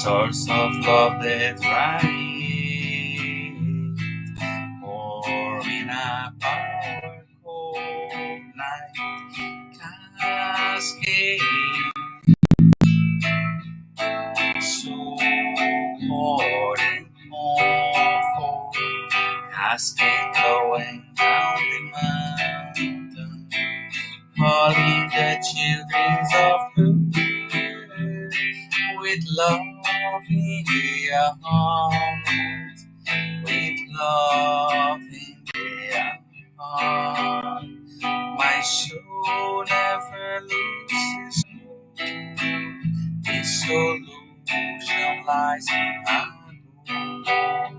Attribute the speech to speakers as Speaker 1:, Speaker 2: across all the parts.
Speaker 1: source of love that radiates, pouring up our cold night cascade, supporting comfort, cascade flowing down the mountain, calling the children of earth with love in their hearts, with love in their heart. My soul never loses hope. Its solution lies in our God.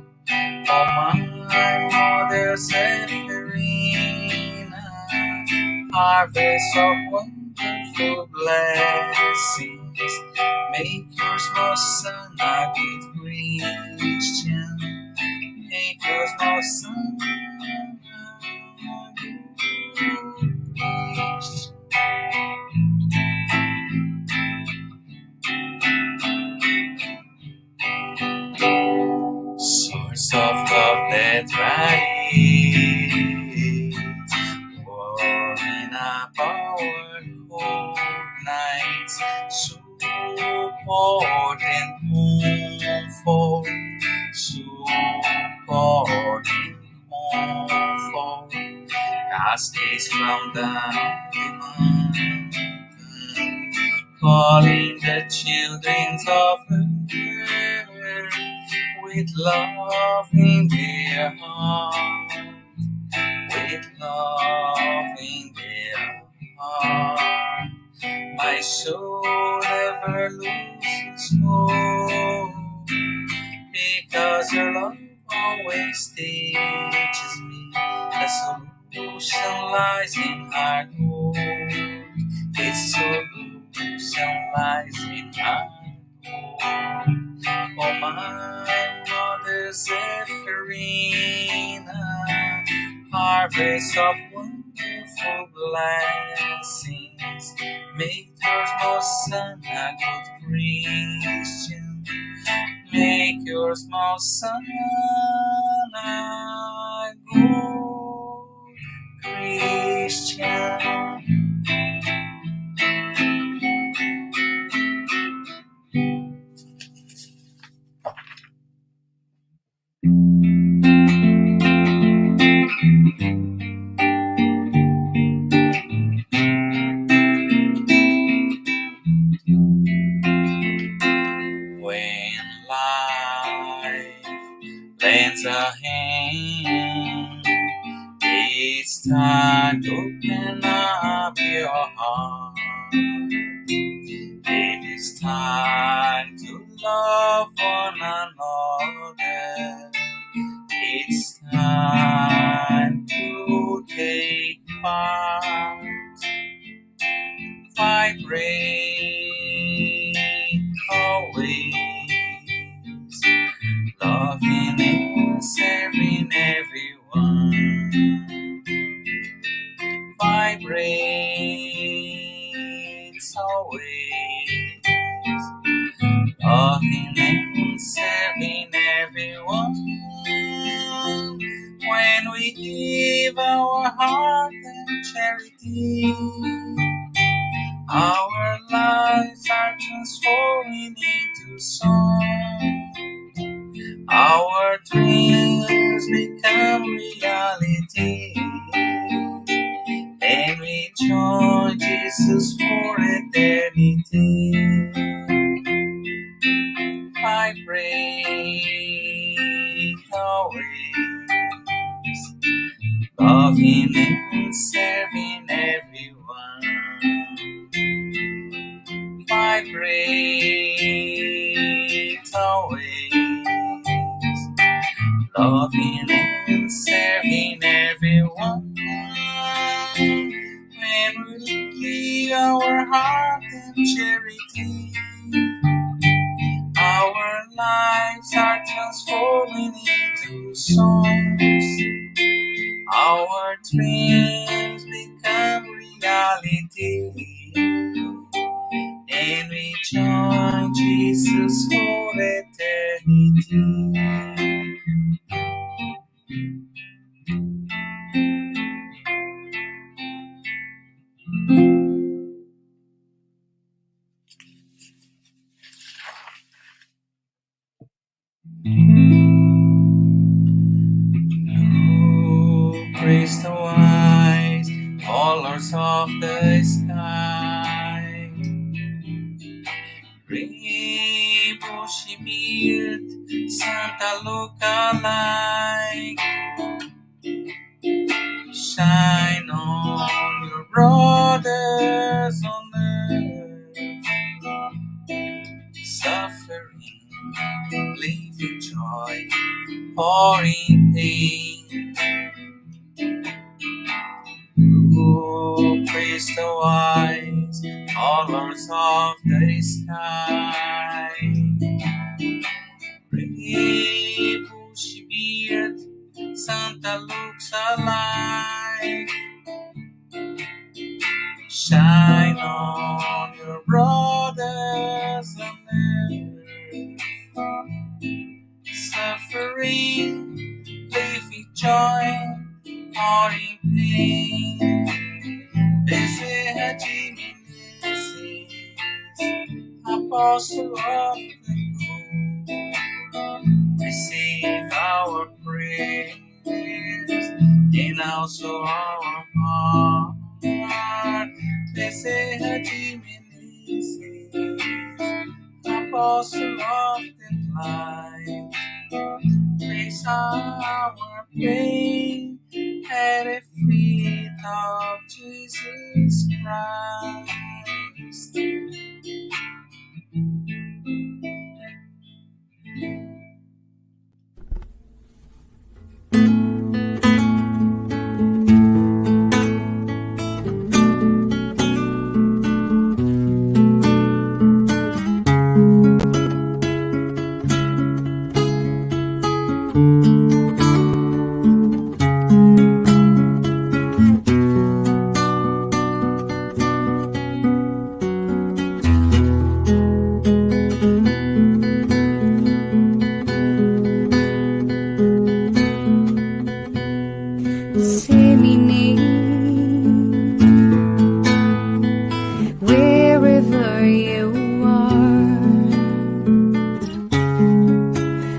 Speaker 1: For my mother Zephyrina, harvest of wonderful blessings, make your small son a good Christian. Make your small son a good Christian. Source of love that radiates, warming up our cold nights, support and comfort, support and comfort, cascades from down the mountain, calling the children of earth with love in their heart, with love in their heart. My soul never loses hope, because your love always teaches me the solution lies in our God. Its solution lies in our God. Oh, my mother Zephyrina, harvest of wonderful blessings, make your small son a good Christian. Make your small son a good Christian. When life lends a hand, it's time to open up your heart. It is time to love one another. It's time to take part. Vibrate always, loving and serving everyone. Vibrate always, loving and serving everyone. When we give our heart and charity, our lives are transforming into song. Our dreams become reality, and we join Jesus for eternity. Vibrate always, loving and serving everyone. Vibrate always, loving and serving everyone. When we give our heart and charity, our lives are transforming into songs. Our dreams become reality, and we join Jesus for Gray bushy beard, Santa look-alike. Shine on your brothers on earth, suffering, living joy, pouring pain. Oh, praise the wise, all lords of the sky. Gray bushy beard, Santa looks alike. Shine on your brothers on earth, suffering, living joy, pouring pain. Desde Jimenez, Apostle of the Gold, receive our prayers and also our heart. Desde Jimenez, Apostle of the Light, place our pain at the feet of Jesus Christ.
Speaker 2: Wherever you are,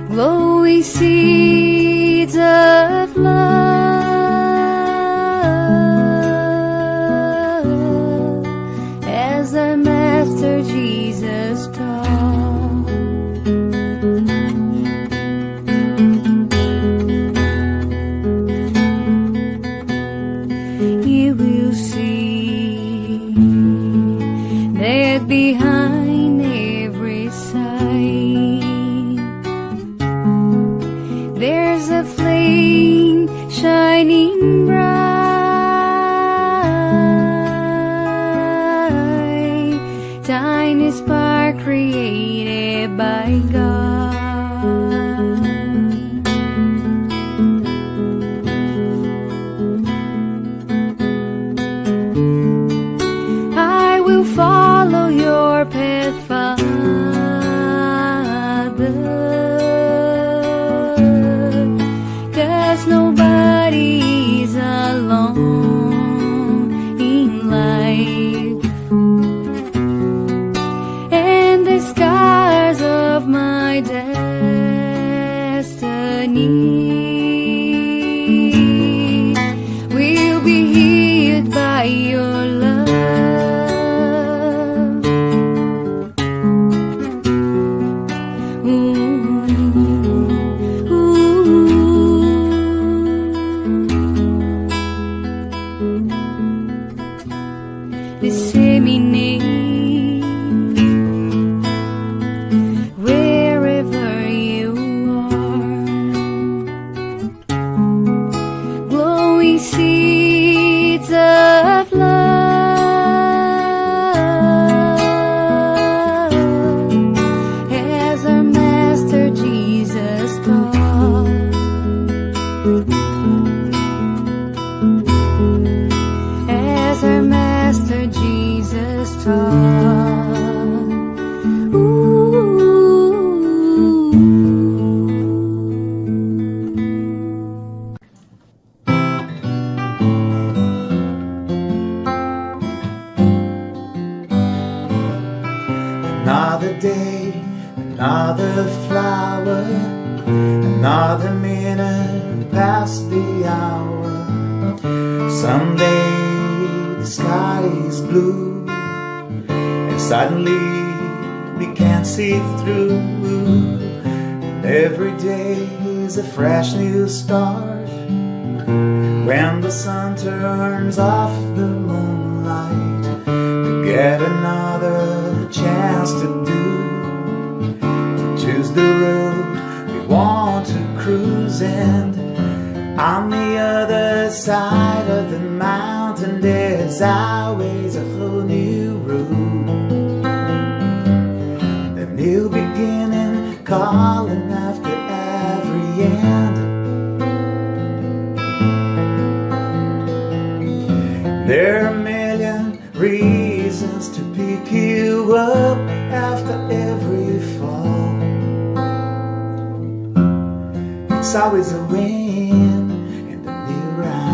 Speaker 2: glowing seeds of love, as our Master Jesus taught. You will see that behind every sight there's a flame shining bright, tiny spark created by God. I will follow your path, Father, 'cause nobody is alone in life, and the scars of my destiny will be healed by your love. Disseminate wherever you are, glowing seeds of love, as our Master Jesus taught. As our Master Jesus taught.
Speaker 3: Another day, another flower, another minute past the hour. Someday the sky is blue, and suddenly we can't see through. Every day is a fresh new start. When the sun turns off the moonlight, we get another chance to choose the road we want to cruise. And on the other side of the mountain, there's always a whole new road, a new beginning calling after every end. There are a million reasons to pick you up after every fall. It's always a win in the new round.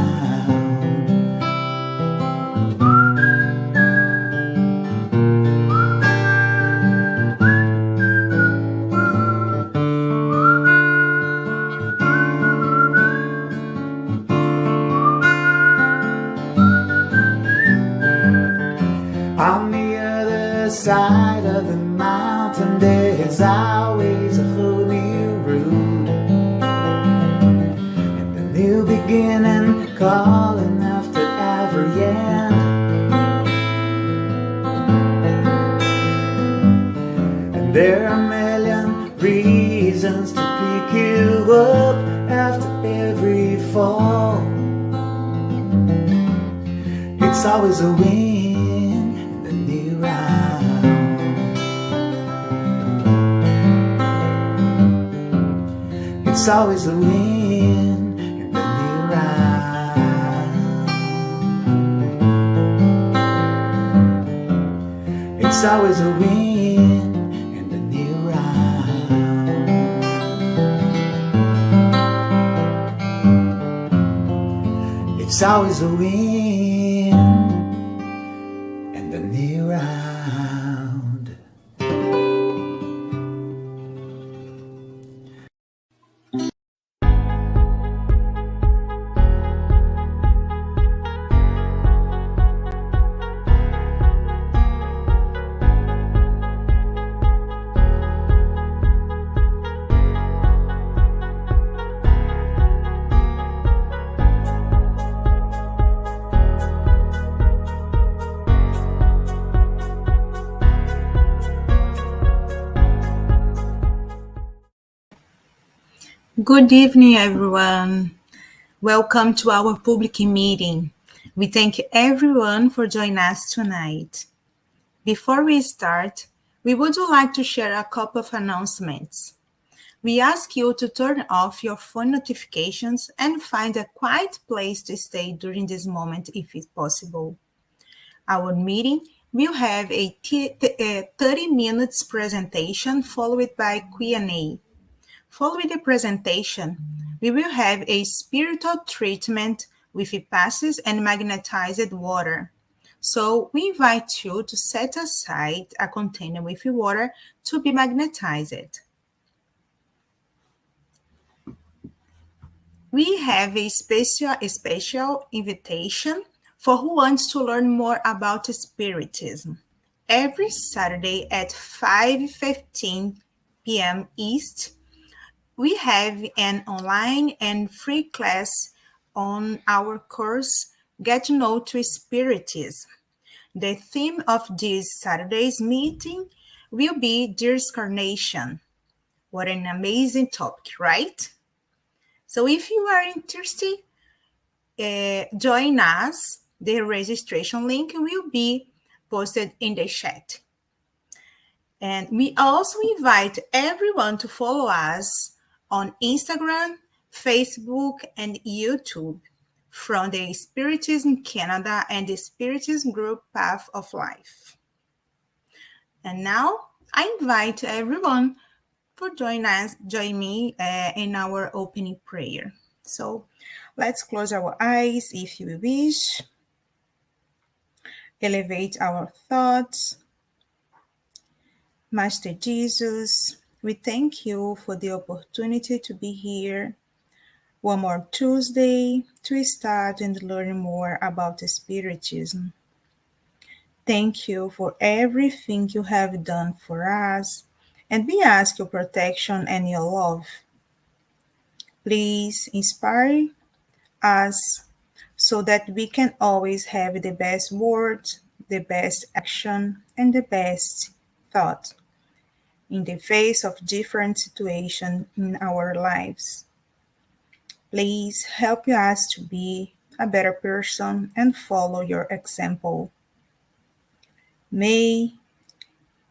Speaker 3: On the other side of the mountain, there's always a whole new road, and a new beginning calling after every end. And there are a million reasons to pick you up after every fall. It's always a win. It's always a win in the new round. It's always a win in the new round. It's always a win in the new round.
Speaker 4: Good evening, everyone. Welcome to our public meeting. We thank everyone for joining us tonight. Before we start, we would like to share a couple of announcements. We ask you to turn off your phone notifications and find a quiet place to stay during this moment if it's possible. Our meeting will have a 30 minutes presentation followed by Q&A. Following the presentation, we will have a spiritual treatment with passes and magnetized water. So we invite you to set aside a container with water to be magnetized. We have a special invitation for who wants to learn more about Spiritism. Every Saturday at 5:15 p.m. East, we have an online and free class on our course, Get to Know to Spiritism. The theme of this Saturday's meeting will be discarnation. What an amazing topic, right? So if you are interested, join us. The registration link will be posted in the chat. And we also invite everyone to follow us on Instagram, Facebook, and YouTube from the Spiritism Canada and the Spiritism Group Path of Life. And now I invite everyone for join me in our opening prayer. So let's close our eyes if you wish. Elevate our thoughts. Master Jesus, we thank you for the opportunity to be here one more Tuesday to start and learn more about Spiritism. Thank you for everything you have done for us, and we ask your protection and your love. Please inspire us so that we can always have the best words, the best action, and the best thought in the face of different situations in our lives. Please help us to be a better person and follow your example. May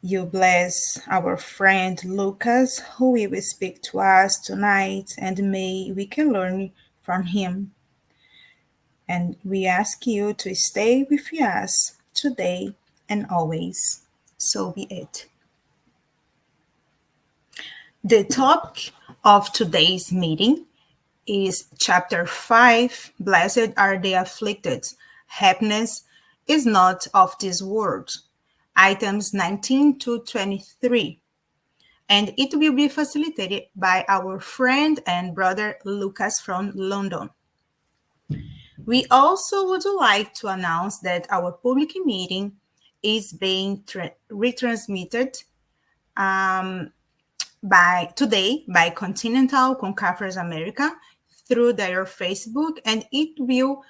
Speaker 4: you bless our friend Lucas, who will speak to us tonight, and may we can learn from him. And we ask you to stay with us today and always. So be it. The topic of today's meeting is chapter 5. Blessed are the afflicted. Happiness is not of this world. Items 19 to 23. And it will be facilitated by our friend and brother Lucas from London. We also would like to announce that our public meeting is being retransmitted by today by Continental Conference America through their Facebook, and it will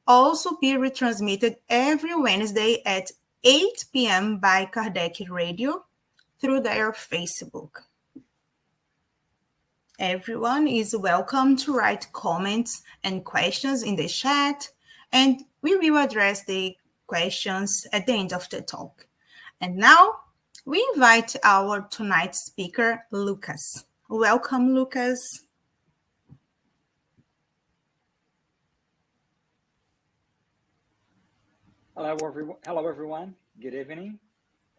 Speaker 4: also be retransmitted every Wednesday at 8 p.m. by Kardec Radio through their Facebook. Everyone is welcome to write comments and questions in the chat, and we will address the questions at the end of the talk. And now we invite our tonight's speaker, Lucas. Welcome, Lucas.
Speaker 5: Hello, everyone. Good evening.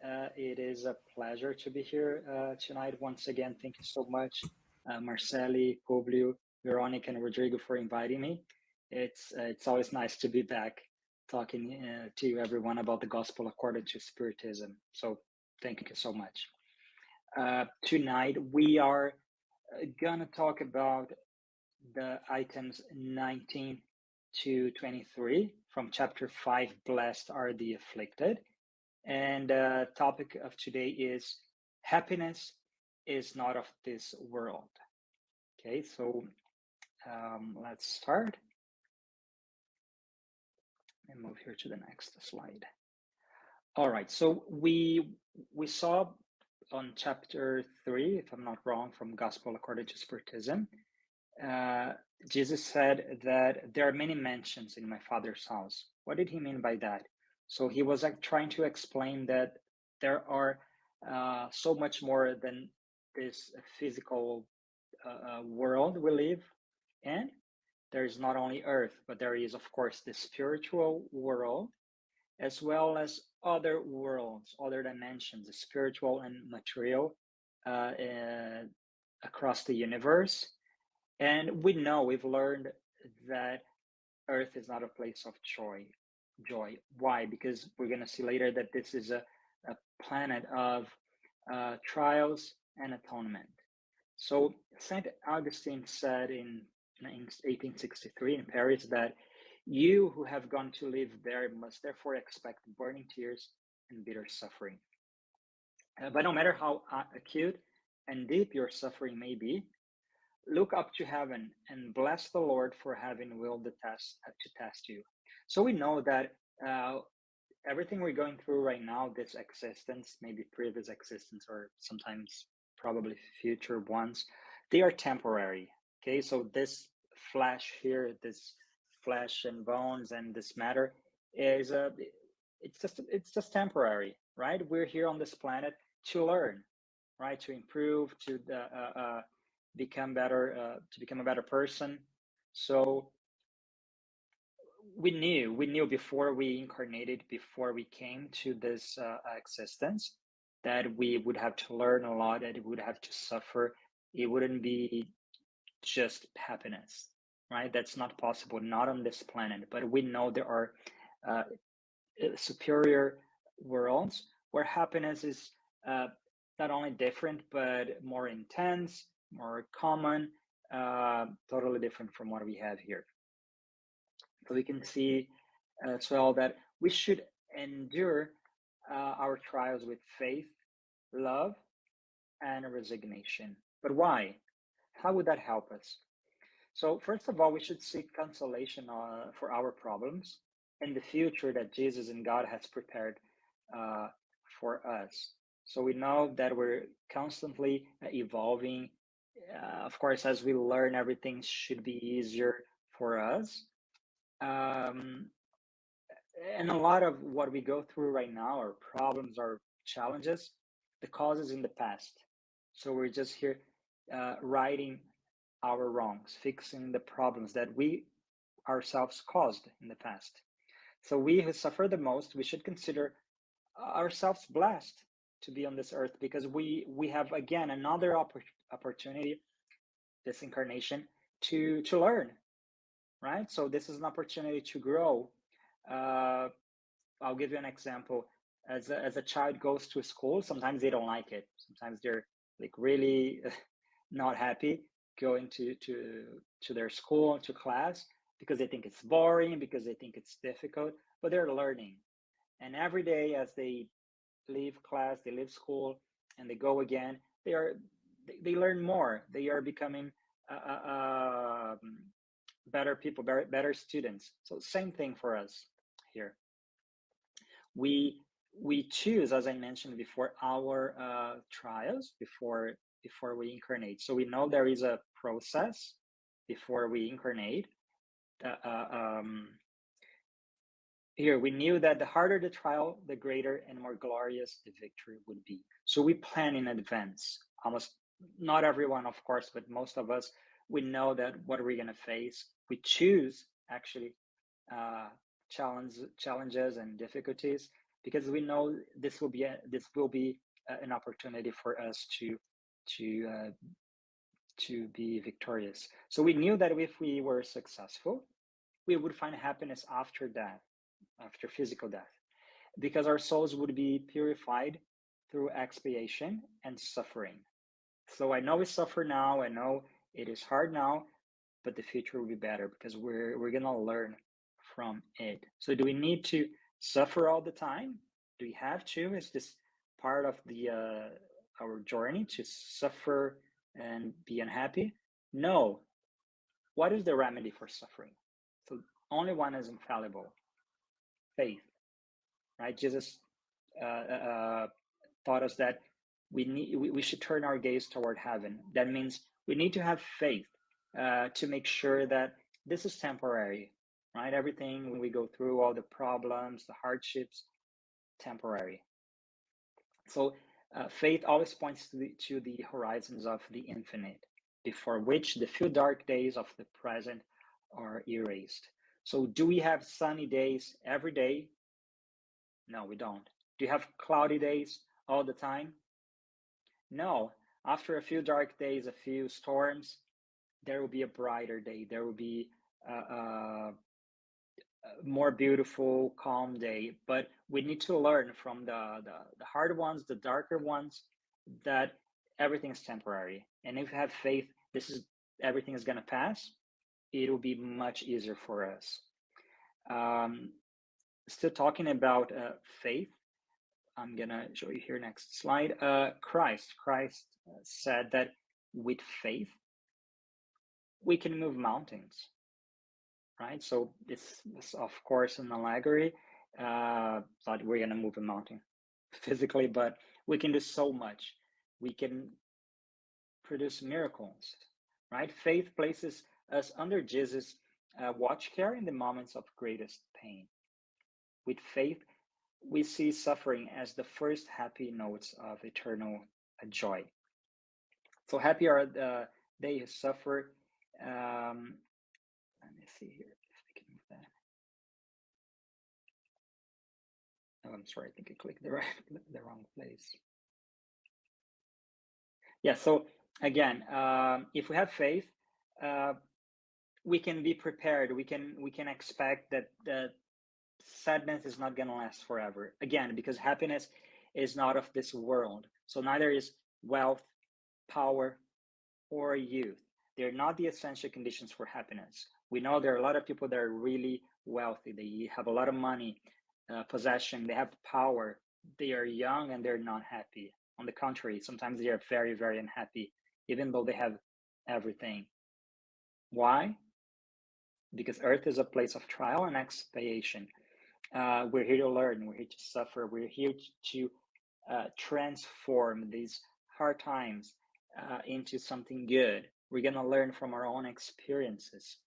Speaker 5: It is a pleasure to be here tonight once again. Thank you so much, Marceli, Publio, Veronica, and Rodrigo for inviting me. It's always nice to be back talking to everyone about the gospel according to Spiritism. So thank you so much. Tonight we are gonna talk about the items 19 to 23 from chapter 5, Blessed are the Afflicted. And the topic of today is happiness is not of this world. Okay, so let's start and move here to the next slide. All right, so we saw on chapter 3, if I'm not wrong, from Gospel According to Spiritism, Jesus said that there are many mansions in my Father's house. What did he mean by that? So he was trying to explain that there are so much more than this physical world we live in. There is not only earth, but there is, of course, the spiritual world, as well as other worlds, other dimensions, the spiritual and material across the universe. And we know, we've learned that Earth is not a place of joy. Why? Because we're going to see later that this is a planet of trials and atonement. So Saint Augustine said in 1863 in Paris that you who have gone to live there must therefore expect burning tears and bitter suffering. But no matter how acute and deep your suffering may be, look up to heaven and bless the Lord for having willed to test you. So we know that everything we're going through right now, this existence, maybe previous existence, or sometimes probably future ones, they are temporary. Okay, so this flesh here, this flesh and bones and this matter is it's just temporary, right? We're here on this planet to learn, right? To improve, to become better, to become a better person. So we knew before we incarnated, before we came to this existence, that we would have to learn a lot, that we would have to suffer. It wouldn't be just happiness, right? That's not possible, not on this planet. But we know there are superior worlds where happiness is not only different but more intense, more common, totally different from what we have here. So we can see as well that we should endure our trials with faith, love, and resignation. But why? How would that help us? So, first of all, we should seek consolation for our problems in the future that Jesus and God has prepared uh, for us. So, we know that we're constantly evolving. Of course, as we learn, everything should be easier for us. Um, and a lot of what we go through right now, our problems, our challenges, the causes in the past. So, we're just here righting our wrongs, fixing the problems that we ourselves caused in the past. So we who suffer the most, we should consider ourselves blessed to be on this earth because we have again another opportunity, this incarnation, to learn, right? So this is an opportunity to grow. Uh, I'll give you an example. As a child goes to school, sometimes they don't like it. Sometimes they're like really not happy going to their school, to class, because they think it's boring, because they think it's difficult, but they're learning. And every day as they leave class, they leave school, and they go again, they learn more. They are becoming better people, better students. So same thing for us here. We choose, as I mentioned before, our trials before we incarnate. So we know there is a process before we incarnate. Uh, uh, um, Here we knew that the harder the trial, the greater and more glorious the victory would be. So we plan in advance. Almost not everyone, of course, but most of us, we know that what we're going to face. We choose actually uh, challenges and difficulties because we know this will be an opportunity for us to uh, to be victorious. So we knew that if we were successful, we would find happiness after death, after physical death, because our souls would be purified through expiation and suffering. So I know we suffer now. I know it is hard now, but the future will be better because we're gonna learn from it. So do we need to suffer all the time? Do we have to? Is this part of the our journey to suffer and be unhappy? No. What is the remedy for suffering? So only one is infallible: faith. Right? Jesus taught us that we should turn our gaze toward heaven. That means we need to have faith to make sure that this is temporary, right? Everything when we go through all the problems, the hardships, temporary. So faith always points to the horizons of the infinite, before which the few dark days of the present are erased. So do we have sunny days every day? No, we don't. Do you have cloudy days all the time? No. After a few dark days, a few storms, there will be a brighter day. There will be a more beautiful, calm day. But we need to learn from the hard ones, the darker ones, that everything is temporary. And if we have faith, everything is gonna pass. It will be much easier for us. Um, Still talking about faith. I'm gonna show you here next slide. Christ said that with faith we can move mountains, right? So this is of course an allegory. That we're gonna move a mountain physically, but we can do so much. We can produce miracles, right? Faith places us under Jesus' watch care in the moments of greatest pain. With faith, we see suffering as the first happy notes of eternal joy. So happy are they who suffer. Let me see here if we can move that. Oh, I'm sorry, I think I clicked the wrong place. Yeah. So again, if we have faith, uh, we can be prepared. We can expect that sadness is not going to last forever. Again, because happiness is not of this world. So neither is wealth, power, or youth. They're not the essential conditions for happiness. We know there are a lot of people that are really wealthy. They have a lot of money, possession, they have power, they are young and they're not happy. On the contrary, sometimes they are very, very unhappy, even though they have everything. Why? Because Earth is a place of trial and expiation. We're here to learn, we're here to suffer, we're here to transform these hard times into something good. We're going to learn from our own experiences.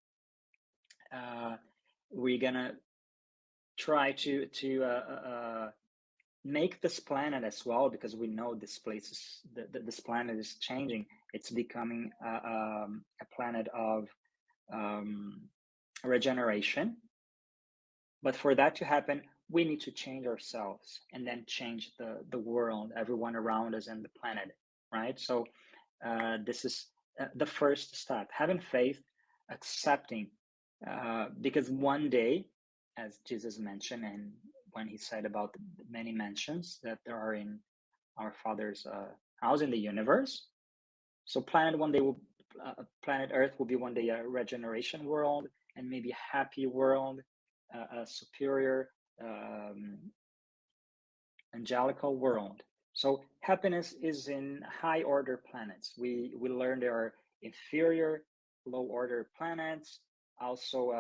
Speaker 5: We're going to try to make this planet as well, because we know this place is this planet is changing. It's becoming a planet of regeneration. But for that to happen, we need to change ourselves and then change the world, everyone around us, and the planet, right? So this is the first step: having faith, accepting, because one day, as Jesus mentioned, and when he said about the many mansions that there are in our Father's house in the universe, so planet Earth will be one day a regeneration world, and maybe a happy world, a superior angelical world. So happiness is in high order planets. We learn there are inferior, low order planets. Also,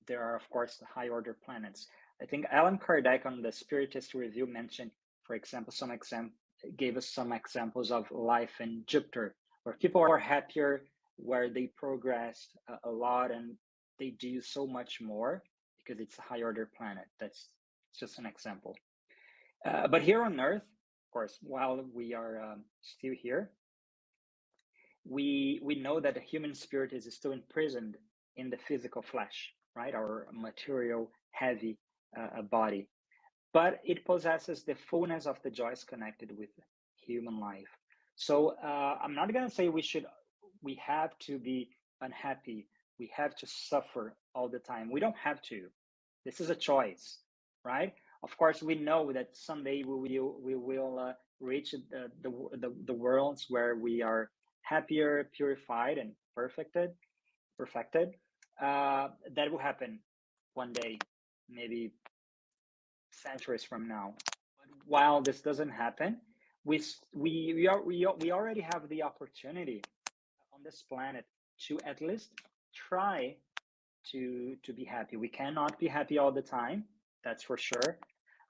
Speaker 5: there are of course the high order planets. I think Alan Kardec on the Spiritist review mentioned, for example, gave us some examples of life in Jupiter, where people are happier, where they progressed a lot, and they do so much more because it's a high order planet. That's just an example. But here on Earth, of course, while we are still here, we know that the human spirit is still imprisoned in the physical flesh, right? Our material, heavy body. But it possesses the fullness of the joys connected with human life. So I'm not going to say we have to be unhappy. We have to suffer all the time. We don't have to. This is a choice, right? Of course, we know that someday we will reach the worlds where we are happier, purified, and perfected. That will happen one day, maybe centuries from now. But while this doesn't happen, we already have the opportunity on this planet to at least try to be happy. We cannot be happy all the time, that's for sure,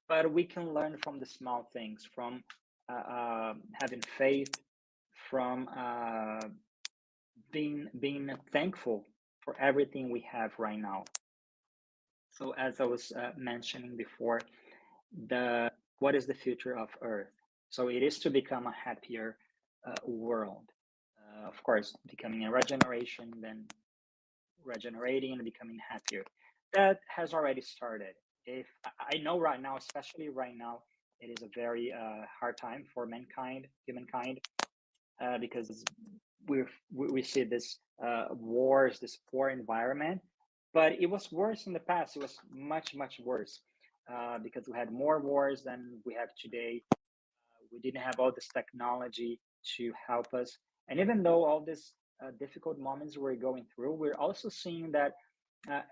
Speaker 5: but we can learn from the small things, from having faith, from being thankful for everything we have right now. So as I was mentioning before, the what is the future of Earth? So it is to become a happier world. Of course, becoming a regeneration, then regenerating and becoming happier. That has already started. If I know right now, especially right now, it is a very hard time for humankind, because we see this wars, this poor environment. But it was worse in the past. It was much worse, because we had more wars than we have today. We didn't have all this technology to help us. And even though all these difficult moments we're going through, we're also seeing that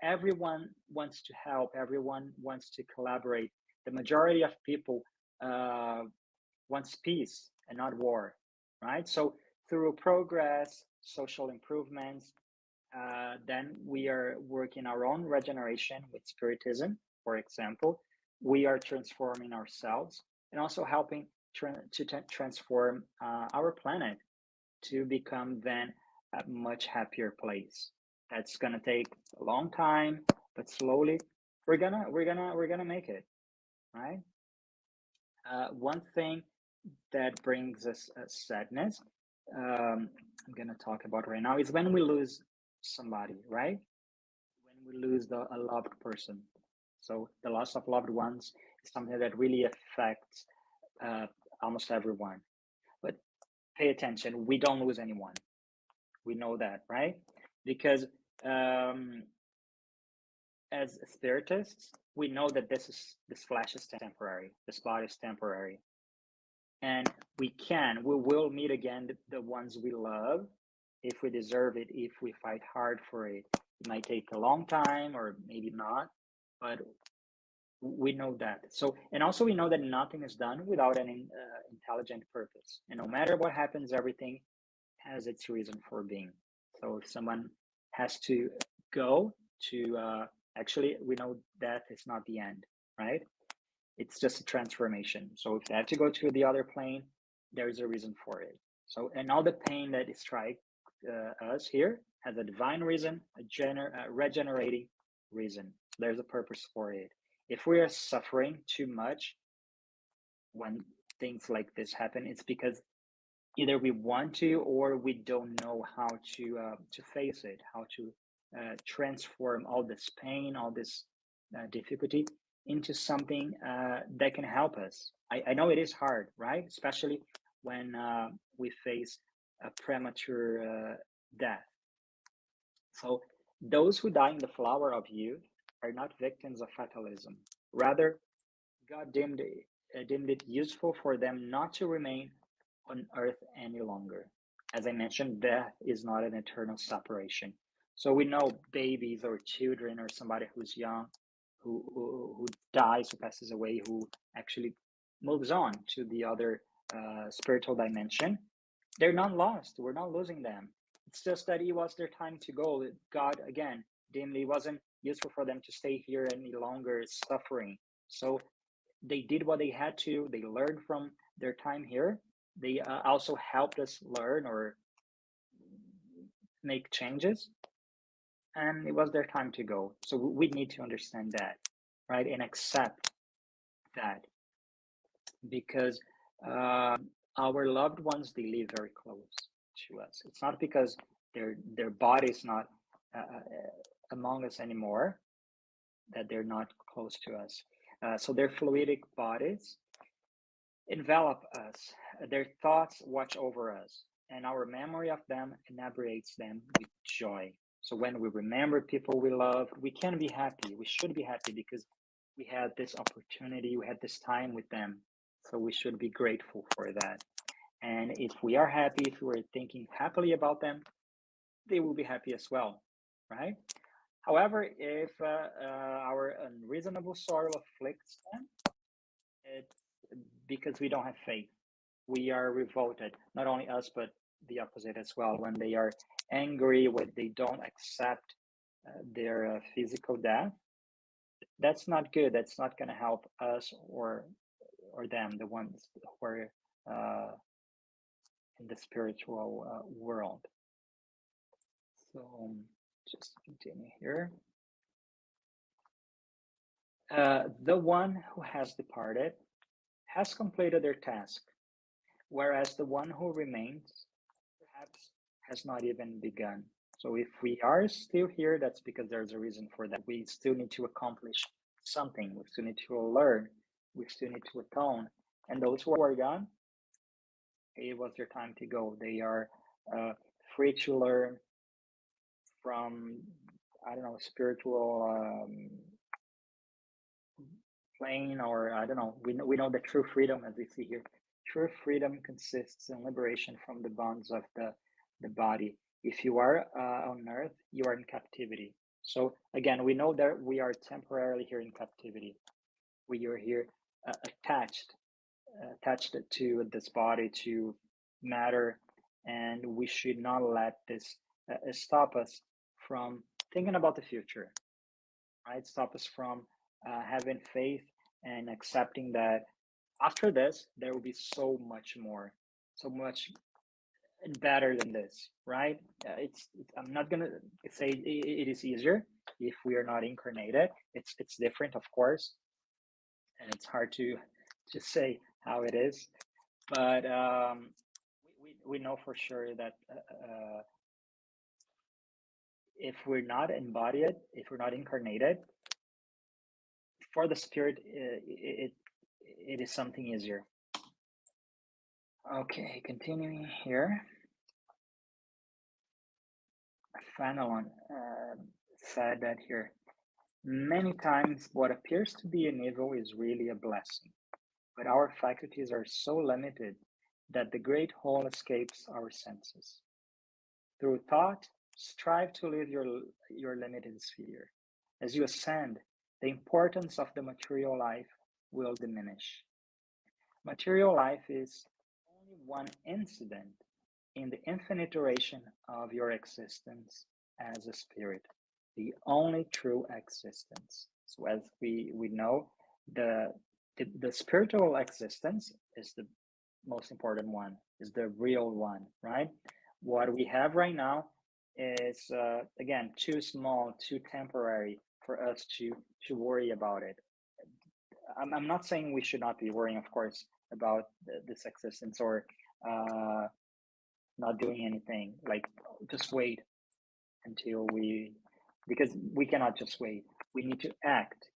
Speaker 5: everyone wants to help, everyone wants to collaborate. The majority of people uh, wants peace and not war, right? So through progress, social improvements, then we are working our own regeneration with Spiritism, for example. We are transforming ourselves and also helping to transform our planet to become then a much happier place. That's gonna take a long time, but slowly we're gonna make it, right? One thing that brings us sadness, I'm gonna talk about right now, is when we lose somebody, right? When we lose a loved person. So the loss of loved ones is something that really affects uh, almost everyone. But pay attention, we don't lose anyone. We know that, right? Because um, as spiritists, we know that this flesh is temporary, this body is temporary, and we will meet again the ones we love if we deserve it, if we fight hard for it. It might take a long time or maybe not, but We know that. So, and also we know that nothing is done without an intelligent purpose. And no matter what happens, everything has its reason for being. So if someone has to go to, actually, we know death is not the end, right? It's just a transformation. So if they have to go to the other plane, there's a reason for it. So, and all the pain that strikes us here has a divine reason, a regenerating reason. There's a purpose for it. If we are suffering too much when things like this happen, it's because either we want to or we don't know how to face it, how to transform all this pain, all this difficulty into something that can help us. I know it is hard, right? Especially when we face a premature death. So those who die in the flower of youth are not victims of fatalism. Rather, God deemed it useful for them not to remain on earth any longer. As I mentioned, death is not an eternal separation. So we know babies or children or somebody who's young, who dies, who passes away, who actually moves on to the other spiritual dimension. They're not lost. We're not losing them. It's just that it was their time to go. God, again, deemed it wasn't useful for them to stay here any longer suffering. So they did what they had to. They learned from their time here. They also helped us learn or make changes. And it was their time to go. So we need to understand that, right? And accept that, because our loved ones, they live very close to us. It's not because their body is not among us anymore that they're not close to us. So their fluidic bodies envelop us. Their thoughts watch over us, and our memory of them inebriates them with joy. So when we remember people we love, we can be happy. We should be happy because we had this opportunity, we had this time with them. So we should be grateful for that. And if we are happy, if we're thinking happily about them, they will be happy as well, right? However, if our unreasonable sorrow afflicts them, it's because we don't have faith. We are revolted, not only us, but the opposite as well. When they are angry, when they don't accept their physical death, that's not good. That's not going to help us or them, the ones who are in the spiritual world. So just continue here. The one who has departed has completed their task, whereas the one who remains perhaps has not even begun. So if we are still here, that's because there's a reason for that. We still need to accomplish something. We still need to learn. We still need to atone. And those who are gone, it was their time to go. They are free to learn from, I don't know, spiritual plane, or I don't know. We know that true freedom, as we see here, true freedom consists in liberation from the bonds of the body. If you are on earth, you are in captivity. So again, we know that we are temporarily here in captivity. We are here attached to this body, to matter, and we should not let this stop us from thinking about the future, right? Stop us from having faith and accepting that after this, there will be so much more, so much better than this, right? I'm not gonna say it is easier if we are not incarnated. It's different, of course, and it's hard to say how it is, but we know for sure that if we're not embodied, if we're not incarnated, for the spirit, it is something easier. Okay, continuing here. Fenelon said that here, many times what appears to be an evil is really a blessing, but our faculties are so limited that the great whole escapes our senses. Through thought, strive to live your limited sphere. As you ascend, the importance of the material life will diminish. Material life is only one incident in the infinite duration of your existence as a spirit, the only true existence. So, as we know, the, the spiritual existence is the most important one, is the real one, right? What we have right now is, again, too small, too temporary for us to worry about it. I'm not saying we should not be worrying, of course, about this existence or uh, not doing anything. Like, just wait until because we cannot just wait. We need to act,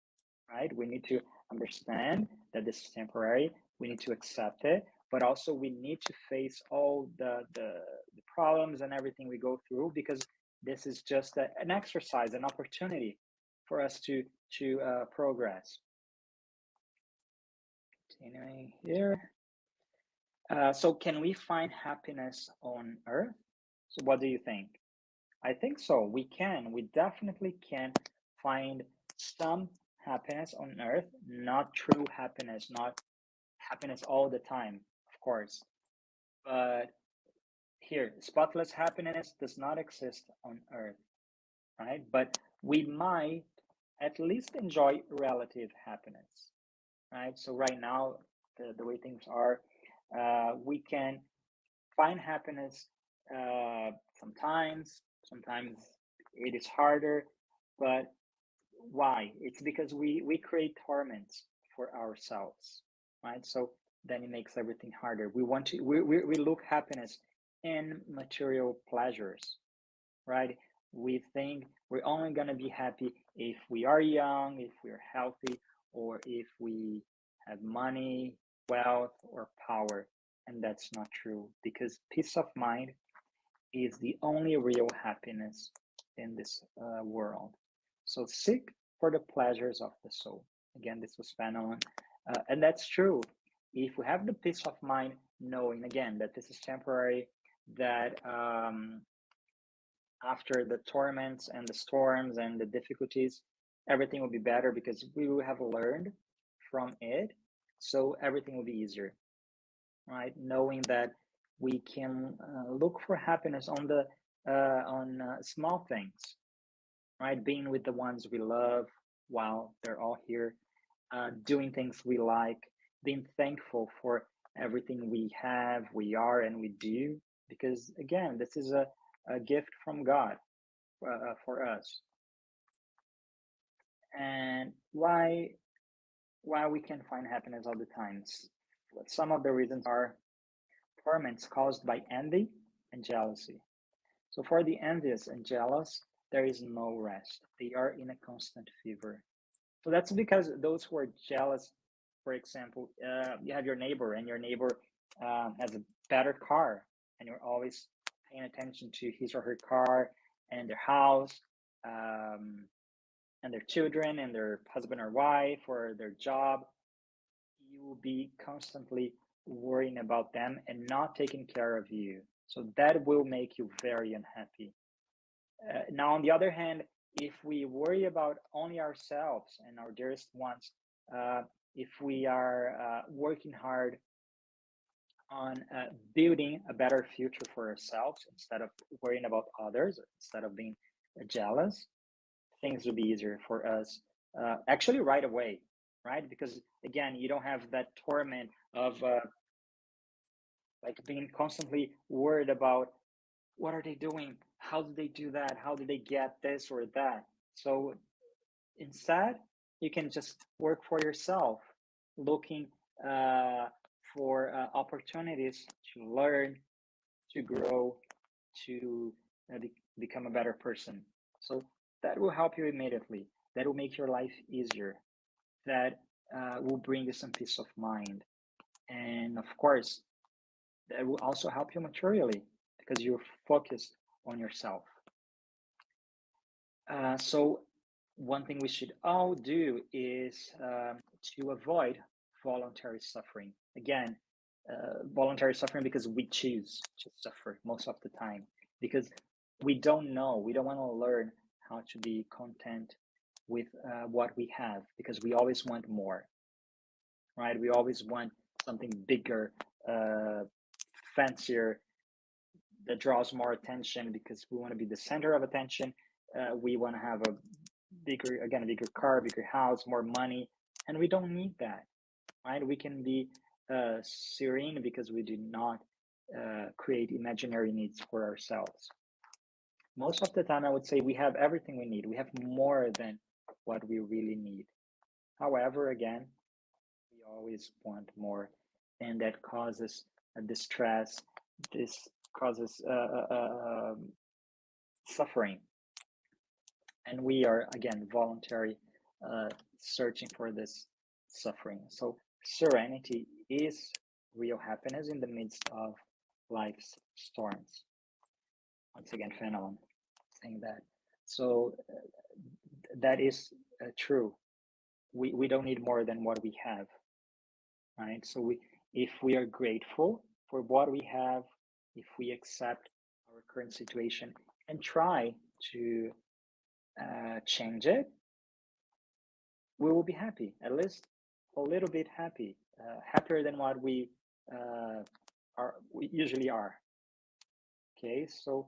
Speaker 5: right? We need to understand that this is temporary. We need to accept it, but also we need to face all the problems and everything we go through, because this is just an exercise, an opportunity for us to progress. Continuing here. So can we find happiness on earth? So what do you think? I think so. We can. We definitely can find some happiness on earth, not true happiness, not happiness all the time, of course. But here, spotless happiness does not exist on earth, right? But we might at least enjoy relative happiness, right? So right now, the way things are, we can find happiness sometimes. Sometimes it is harder, but why? It's because we create torments for ourselves, right? So then it makes everything harder. We want to we look happiness in material pleasures, right? We think we're only going to be happy if we are young, if we're healthy, or if we have money, wealth, or power. And that's not true, because peace of mind is the only real happiness in this world. So seek for the pleasures of the soul. Again, this was Fanon. And that's true. If we have the peace of mind, knowing again that this is temporary, that after the torments and the storms and the difficulties, everything will be better because we will have learned from it. So everything will be easier, right? Knowing that we can look for happiness on the on small things, right? Being with the ones we love while they're all here, doing things we like, being thankful for everything we have, we are, and we do. Because again, this is a gift from God for us. And why we can find happiness all the times? Some of the reasons are torments caused by envy and jealousy. So for the envious and jealous, there is no rest. They are in a constant fever. So that's because those who are jealous, for example, you have your neighbor and your neighbor has a better car, and you're always paying attention to his or her car and their house, um, and their children and their husband or wife or their job. You will be constantly worrying about them and not taking care of you. So that will make you very unhappy. Now, on the other hand, if we worry about only ourselves and our dearest ones, if we are working hard on building a better future for ourselves instead of worrying about others, instead of being jealous, things will be easier for us actually right away, right? Because again, you don't have that torment of like being constantly worried about what are they doing, how do they do that, how do they get this or that. So instead, you can just work for yourself, looking uh, for opportunities to learn, to grow, to become a better person. So that will help you immediately. That will make your life easier. That will bring you some peace of mind. And of course, that will also help you materially because you're focused on yourself. So one thing we should all do is to avoid voluntary suffering. Again, voluntary suffering because we choose to suffer most of the time because we don't know, we don't want to learn how to be content. with what we have, because we always want more, right? We always want something bigger, fancier, that draws more attention, because we want to be the center of attention. We want to have a bigger car, bigger house, more money, and we don't need that, right? We can be serene because we do not create imaginary needs for ourselves. Most of the time, I would say we have everything we need. We have more than what we really need. However, again, we always want more, and that causes distress. This causes suffering, and we are again voluntary, searching for this suffering. So serenity is real happiness in the midst of life's storms. Once again, Fenelon saying that. So that is true. We don't need more than what we have, right? So if we are grateful for what we have, if we accept our current situation and try to change it, we will be happy, at least a little bit happy, happier than what we usually are. Okay, so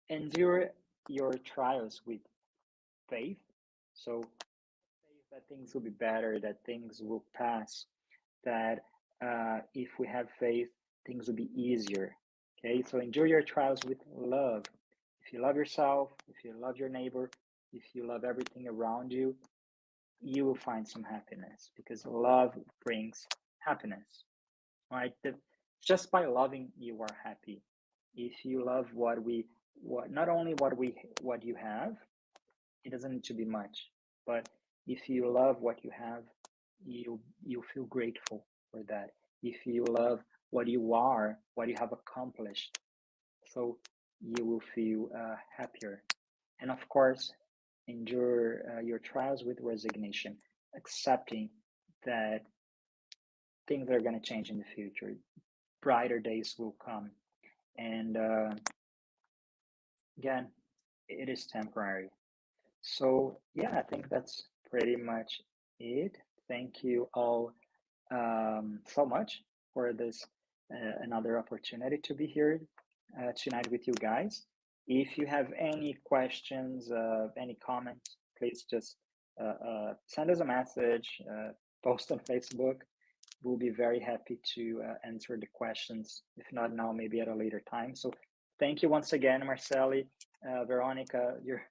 Speaker 5: endure your trials with faith. So faith that things will be better, that things will pass, that if we have faith, things will be easier. Okay, so endure your trials with love. If you love yourself, if you love your neighbor, if you love everything around you, you will find some happiness, because love brings happiness, right? Just by loving, you are happy. If you love not only what you have, it doesn't need to be much, but if you love what you have, you feel grateful for that. If you love what you are, what you have accomplished, so you will feel happier. And of course, endure your trials with resignation, accepting that things are going to change in the future. Brighter days will come. And again, it is temporary. So, yeah, I think that's pretty much it. Thank you all so much for this another opportunity to be here tonight with you guys. If you have any questions, any comments, please just send us a message, post on Facebook. We'll be very happy to answer the questions. If not now, maybe at a later time. So thank you once again, Marceli, Veronica. You're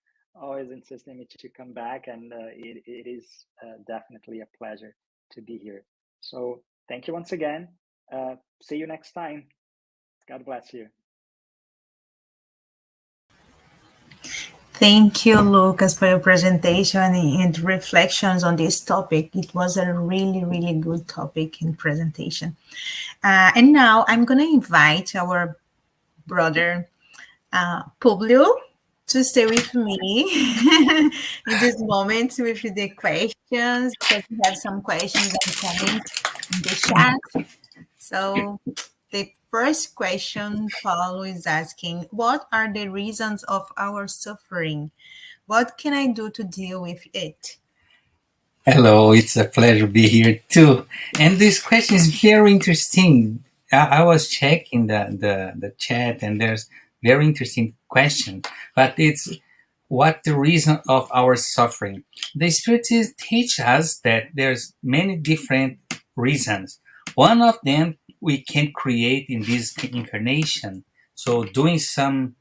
Speaker 5: always insisting me to come back, and it is definitely a pleasure to be here. So thank you once again. See you next time. God bless you.
Speaker 4: Thank you, Lucas, for your presentation and reflections on this topic. It was a really, really good topic and presentation. And now I'm going to invite our brother, Publio, to stay with me in this moment with the questions, because we have some questions and comments in the chat. So the first question Paulo is asking, what are the reasons of our suffering? What can I do to deal with it?
Speaker 6: Hello, it's a pleasure to be here too. And this question is very interesting. I was checking the chat, and there's very interesting question. But it's what the reason of our suffering. The Spiritism teach us that there's many different reasons. One of them we can create in this incarnation. So doing some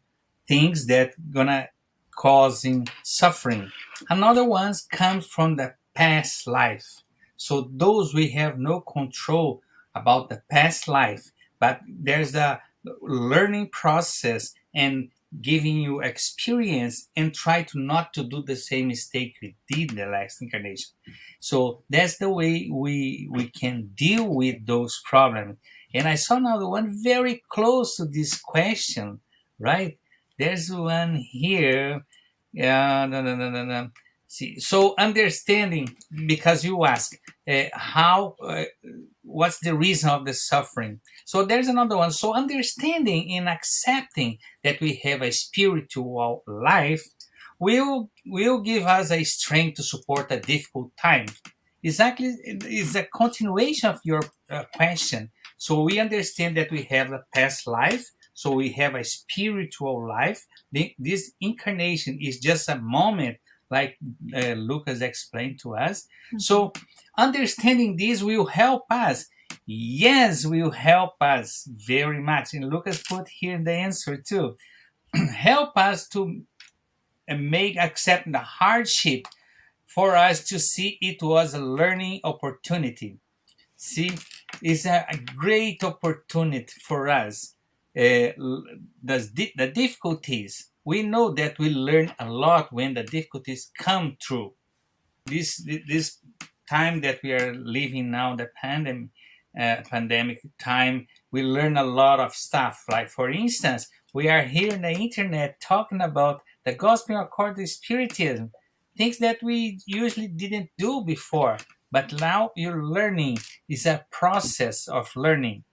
Speaker 6: things that gonna causing suffering. Another ones come from the past life. So those we have no control about the past life, but there's a learning process and giving you experience and try to not to do the same mistake we did in the last incarnation. So that's the way we can deal with those problems. And I saw another one very close to this question, right? There's one here. Yeah, no. See, so understanding, because you ask how, what's the reason of the suffering? So there's another one. So understanding and accepting that we have a spiritual life will give us a strength to support a difficult time. Exactly, it's a continuation of your question. So we understand that we have a past life, so we have a spiritual life. This incarnation is just a moment, like Lucas explained to us. So understanding this will help us. Yes, will help us very much. And Lucas put here the answer too. Help us to make accept the hardship for us to see it was a learning opportunity. See, it's a great opportunity for us. The difficulties, we know that we learn a lot when the difficulties come through. This time that we are living now, the pandemic time, we learn a lot of stuff. Like for instance, we are here on the internet talking about the gospel according to Spiritism, things that we usually didn't do before. But now you're learning. It's a process of learning.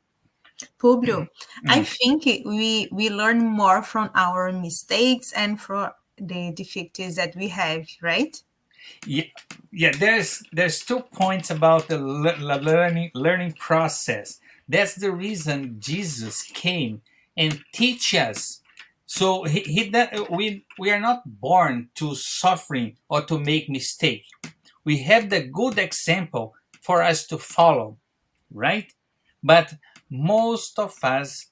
Speaker 4: Publio, I
Speaker 6: Mm.
Speaker 4: think we learn more from our mistakes and from the difficulties that we have, right?
Speaker 6: Yeah, yeah. There's 2 points about the learning process. That's the reason Jesus came and teach us. So we are not born to suffering or to make mistake. We have the good example for us to follow, right? But most of us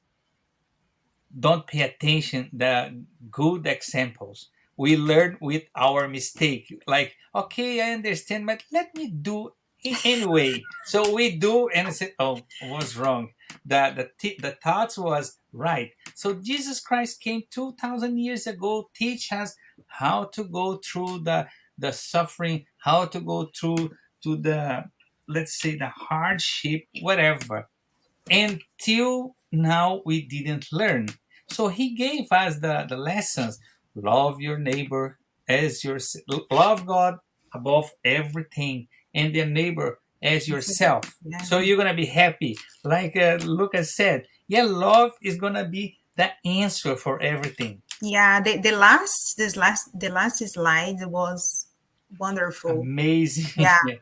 Speaker 6: don't pay attention the good examples. We learn with our mistake. Like, okay, I understand, but let me do it anyway. So we do and say, oh, was wrong. The thoughts was right. So Jesus Christ came 2,000 years ago, teach us how to go through the suffering, how to go through to the, let's say, the hardship, whatever. Until now we didn't learn. So he gave us the lessons. Love your neighbor as your, love God above everything, and your neighbor as yourself.
Speaker 4: Yeah.
Speaker 6: So you're gonna be happy. Like Lucas said, yeah, love is gonna be the answer for everything.
Speaker 4: Yeah, the last slide was wonderful.
Speaker 6: Amazing.
Speaker 4: Yeah,
Speaker 6: Yeah.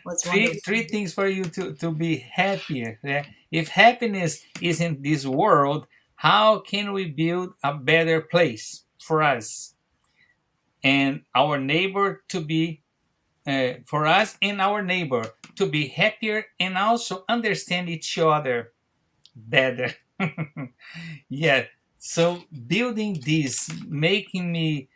Speaker 4: was
Speaker 6: Three
Speaker 4: wonderful.
Speaker 6: things for you to be happier. Yeah? If happiness is in this world, how can we build a better place for us and our neighbor to be, for us and our neighbor to be happier and also understand each other better? Yeah. So building this, making me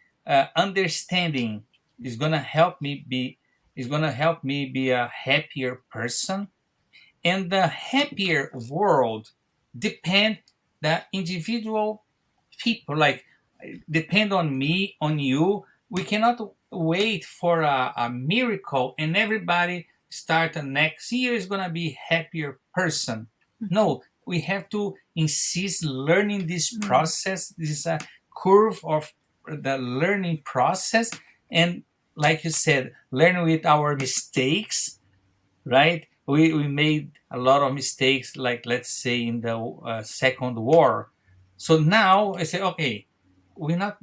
Speaker 6: understanding, is gonna help me be a happier person, and the happier world depend the individual people, like depend on me, on you. We cannot wait for a miracle and everybody start the next year is going to be happier person. No, we have to insist learning this process. This is a curve of the learning process, and like you said, learn with our mistakes, right? We made a lot of mistakes, like let's say in the second war. So now I say, okay,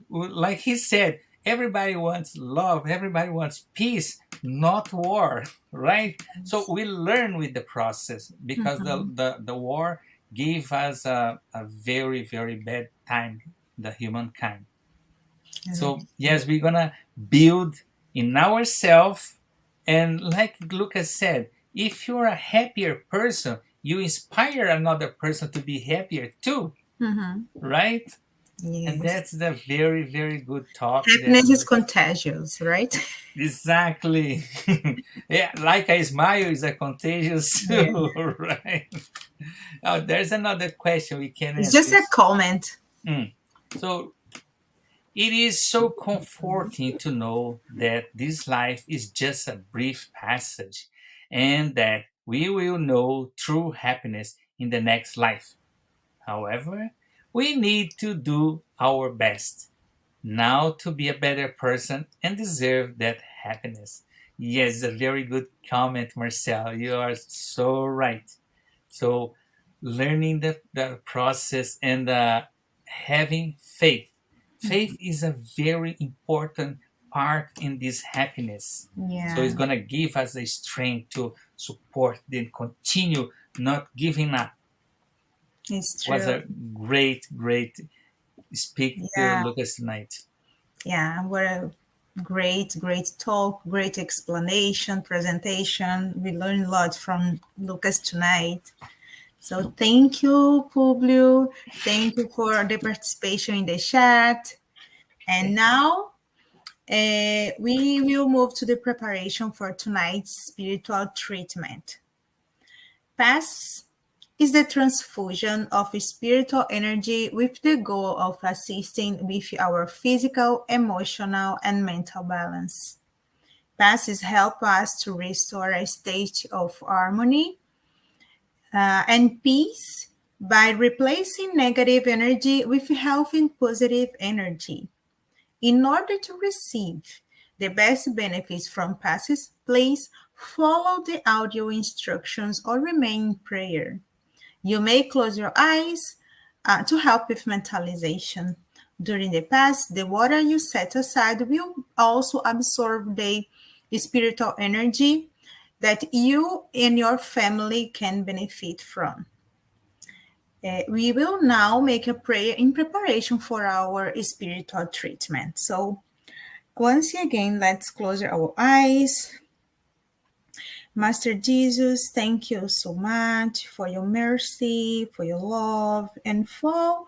Speaker 6: like he said, everybody wants love, everybody wants peace, not war. Right? So we learn with the process, because the war gave us a very very bad time, the humankind. So yes, we're gonna build in ourselves, and like Lucas said, if you're a happier person, you inspire another person to be happier too, right? And
Speaker 4: Yes.
Speaker 6: that's the very very good talk that
Speaker 4: Happiness is contagious, right?
Speaker 6: exactly. Yeah, like a smile is a contagious
Speaker 4: Yeah.
Speaker 6: too, right? Oh, there's another question we can
Speaker 4: It's
Speaker 6: answer.
Speaker 4: just a comment.
Speaker 6: So it is so comforting to know that this life is just a brief passage and that we will know true happiness in the next life. However, we need to do our best now to be a better person and deserve that happiness. Yes, a very good comment, Marcel. You are so right. So, learning the process and having faith. Faith is a very important part in this happiness. So
Speaker 4: Yeah,
Speaker 6: it's gonna give us the strength to support and continue not giving up.
Speaker 4: it's
Speaker 6: It was
Speaker 4: true.
Speaker 6: a great speak,
Speaker 4: Yeah,
Speaker 6: Lucas, tonight.
Speaker 4: yeah. What a great talk, great explanation, presentation. We learned a lot from Lucas tonight. So thank you, Publio. Thank you for the participation in the chat. And now we will move to the preparation for tonight's spiritual treatment. Pass is the transfusion of spiritual energy with the goal of assisting with our physical, emotional, and mental balance. Passes help us to restore a state of harmony and peace by replacing negative energy with healthy and positive energy. In order to receive the best benefits from passes, please follow the audio instructions or remain in prayer. You may close your eyes to help with mentalization. During the pass, the water you set aside will also absorb the spiritual energy that you and your family can benefit from. We will now make a prayer in preparation for our spiritual treatment. So, once again, let's close our eyes. Master Jesus, thank you so much for your mercy, for your love, and for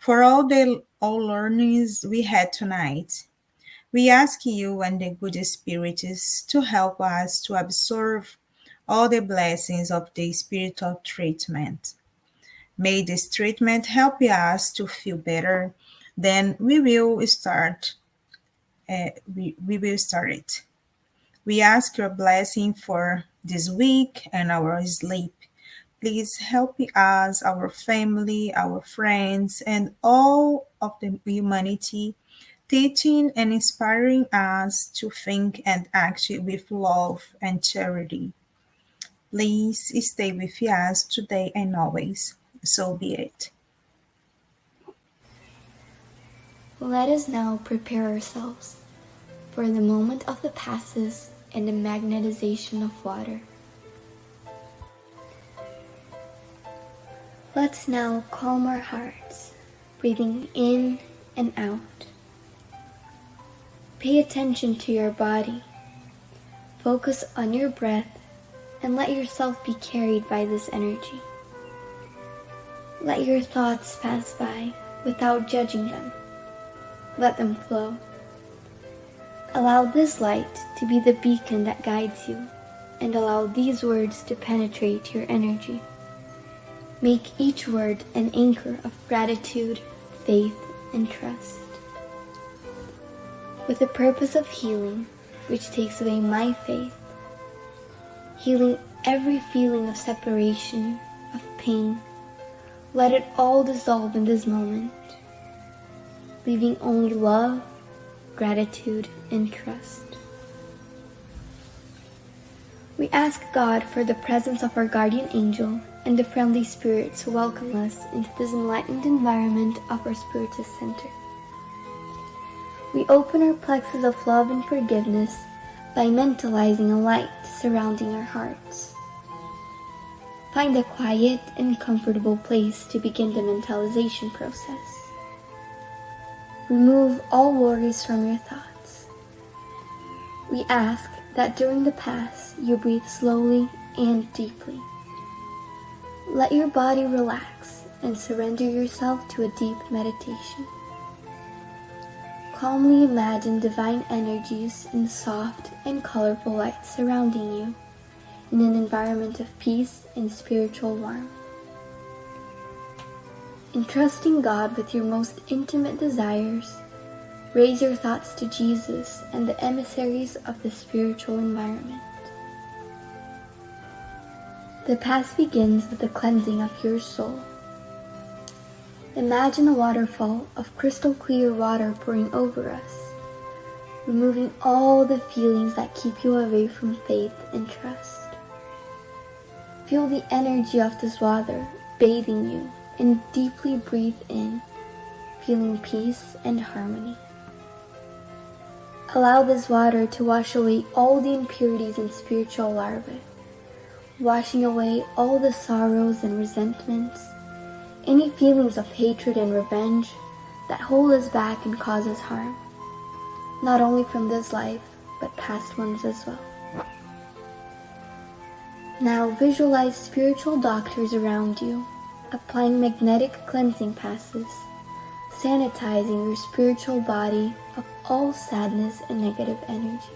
Speaker 4: all learnings we had tonight. We ask you and the good spirits to help us to absorb all the blessings of the spiritual treatment. May this treatment help us to feel better. Then we will start it. We ask your blessing for this week and our sleep. Please help us, our family, our friends, and all of the humanity, teaching and inspiring us to think and act with love and charity. Please stay with us today and always. So be it.
Speaker 2: Let us now prepare ourselves for the moment of the passes and the magnetization of water. Let's now calm our hearts, breathing in and out. Pay attention to your body. Focus on your breath and let yourself be carried by this energy. Let your thoughts pass by without judging them. Let them flow. Allow this light to be the beacon that guides you, and allow these words to penetrate your energy. Make each word an anchor of gratitude, faith, and trust. With the purpose of healing, which takes away my faith, healing every feeling of separation, of pain, let it all dissolve in this moment, leaving only love, gratitude, and trust. We ask God for the presence of our guardian angel and the friendly spirits who welcome us into this enlightened environment of our Spiritist Center. We open our plexus of love and forgiveness by mentalizing a light surrounding our hearts. Find a quiet and comfortable place to begin the mentalization process. Remove all worries from your thoughts. We ask that during the pass you breathe slowly and deeply. Let your body relax and surrender yourself to a deep meditation. Calmly imagine divine energies in soft and colorful light surrounding you in an environment of peace and spiritual warmth. Entrusting God with your most intimate desires, raise your thoughts to Jesus and the emissaries of the spiritual environment. The pass begins with the cleansing of your soul. Imagine a waterfall of crystal clear water pouring over us, removing all the feelings that keep you away from faith and trust. Feel the energy of this water bathing you and deeply breathe in. feeling peace and harmony. Allow this water to wash away all the impurities and spiritual larvae, washing away all the sorrows and resentments, any feelings of hatred and revenge that hold us back and cause us harm, not only from this life, but past ones as well. Now visualize spiritual doctors around you, applying magnetic cleansing passes, sanitizing your spiritual body of all sadness and negative energy.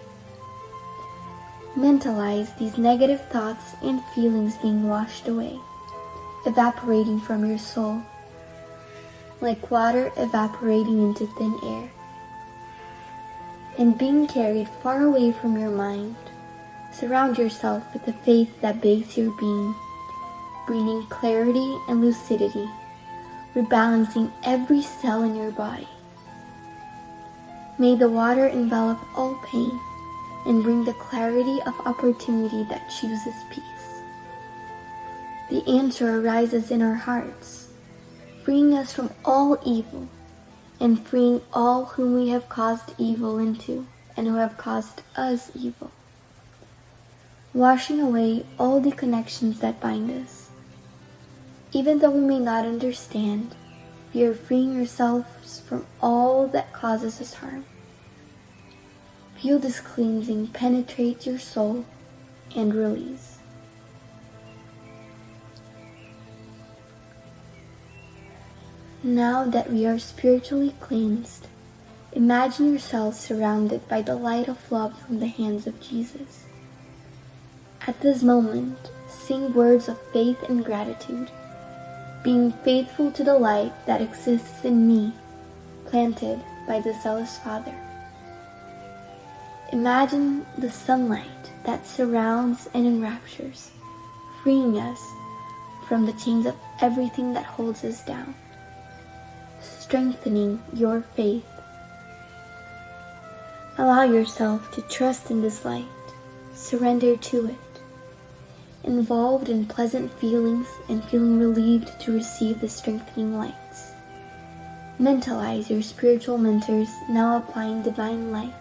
Speaker 2: Mentalize these negative thoughts and feelings being washed away, evaporating from your soul, like water evaporating into thin air, and being carried far away from your mind. Surround yourself with the faith that bathes your being, bringing clarity and lucidity, rebalancing every cell in your body. May the water envelop all pain and bring the clarity of opportunity that chooses peace. The answer arises in our hearts, freeing us from all evil and freeing all whom we have caused evil into and who have caused us evil. Washing away all the connections that bind us. Even though we may not understand, we are freeing ourselves from all that causes us harm. Feel this cleansing penetrate your soul and release. Now that we are spiritually cleansed, imagine yourself surrounded by the light of love from the hands of Jesus. At this moment, sing words of faith and gratitude, being faithful to the light that exists in me, planted by the zealous Father. Imagine the sunlight that surrounds and enraptures, freeing us from the chains of everything that holds us down, strengthening your faith. Allow yourself to trust in this light, surrender to it, involved in pleasant feelings and feeling relieved to receive the strengthening lights. Mentalize your spiritual mentors now applying divine light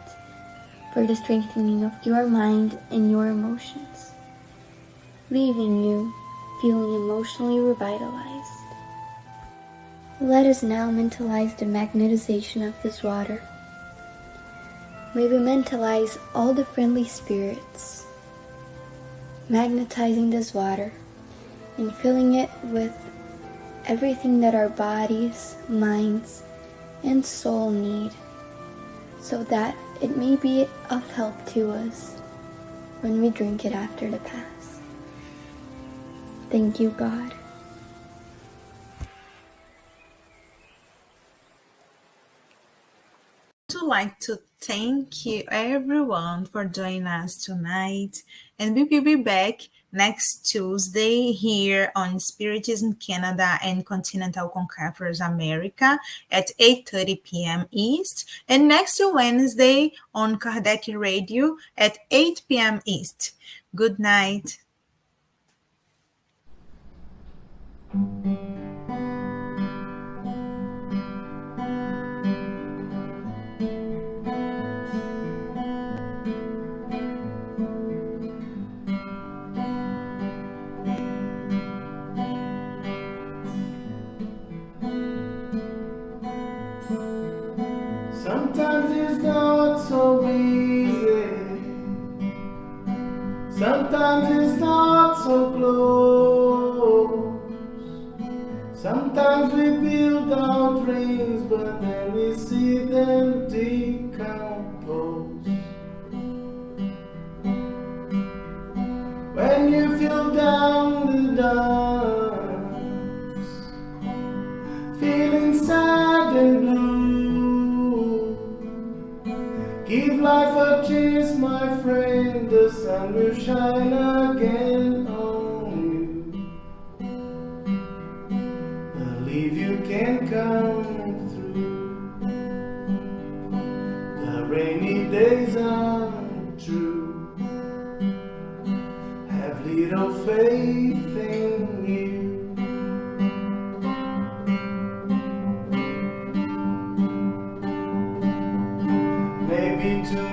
Speaker 2: for the strengthening of your mind and your emotions, leaving you feeling emotionally revitalized. Let us now mentalize the magnetization of this water. May we mentalize all the friendly spirits, magnetizing this water and filling it with everything that our bodies, minds, and soul need, so that it may be of help to us when we drink it after the Pass. Thank you, God.
Speaker 4: I'd like to thank you everyone for joining us tonight, and we will be back next Tuesday here on Spiritism Canada and Continental Conquerors America at 8:30 p.m. East, and next Wednesday on Kardec Radio at 8 p.m. East. Good night.
Speaker 3: Sometimes it's not so easy. Sometimes it's not so close. Sometimes we build our dreams, but then we see them decompose. When you feel down the dumps, feeling sad and blue, give life a chance, my friend, the sun will shine again on you. Believe you can come through. The rainy days are true. Have little faith in you.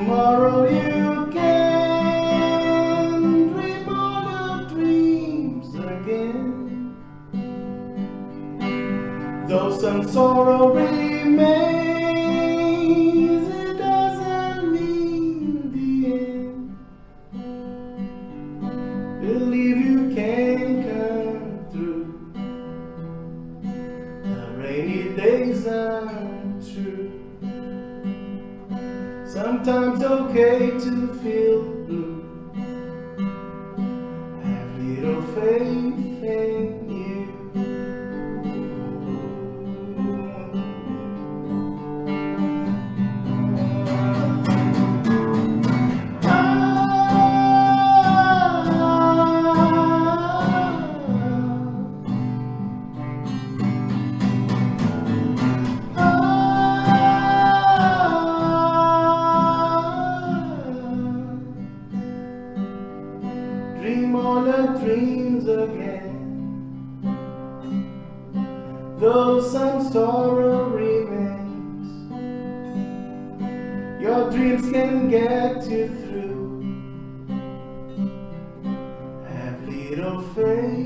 Speaker 3: Tomorrow you can dream all your dreams again. Though some sorrow remains, it doesn't mean the end. Believe you can come through. The rainy days are true. Sometimes okay to feel blue. Have little faith in you. Dream all the dreams again. Though some sorrow remains, your dreams can get you through. Have little faith